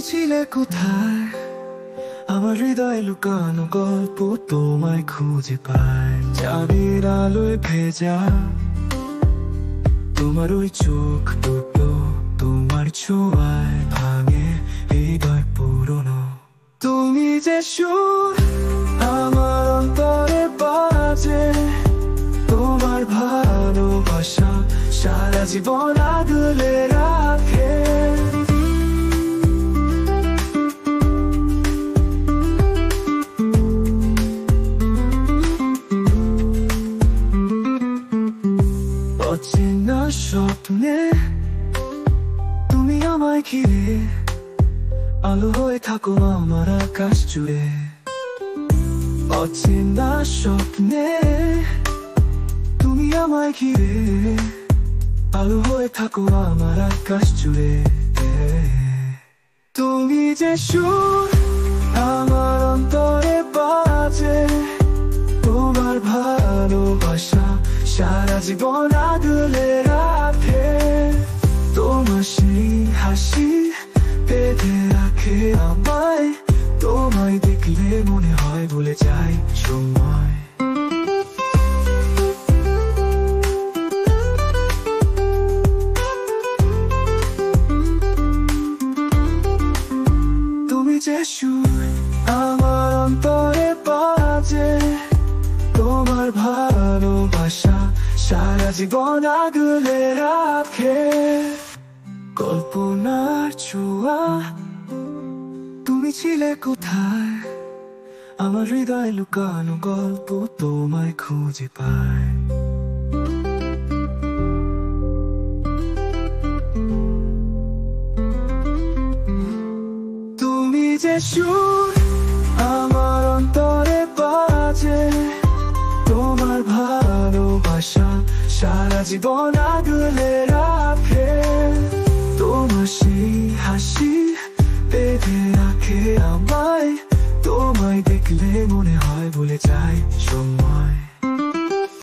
ছিলে কোথায়? আমার হৃদয় লুকানো গল্প তোমায় খুঁজে পায়। চাঁদের আলোয় ভেজা তোমার ওই চোখ দুটো, তোমার ছোঁয়ায় ভাঙে হৃদয় পুরনো। তুমি যে সুর আমার অন্তরে বাজে, তোমার ভালোবাসা সারা জীবন আগলে রাখে। অচেনা স্বপ্নে তুমি আমায় ঘিরে, আলো হয়ে থাকো আমার আকাশ জুড়ে। অচেনা স্বপ্নে তুমি আমায় ঘিরে, আলো হয়ে থাকো আমার আকাশ জুড়ে। তুমি যে সুর আমার অন্তরে বাজে, তোমার ভালোবাসা সারা জীবন আগলে রাখে। তোমার সেই হাসি বেঁধে রাখে আমায়, তোমায় দেখলে মনে হয় ভুলে যাই সময়। তুমি যে সুর আমার অন্তরে বাজে, তোমার ভালোবাসা সারা জীবন আগলে রাখে। কল্পনার ছোঁয়া তুমি ছিলে কোথায়? আমার হৃদয় লুকানো গল্প তোমায় খুঁজে পায়। তুমি যে সুর আমার অন্তরে বাজে, তোমার ভালোবাসা সারা জীবন আগলে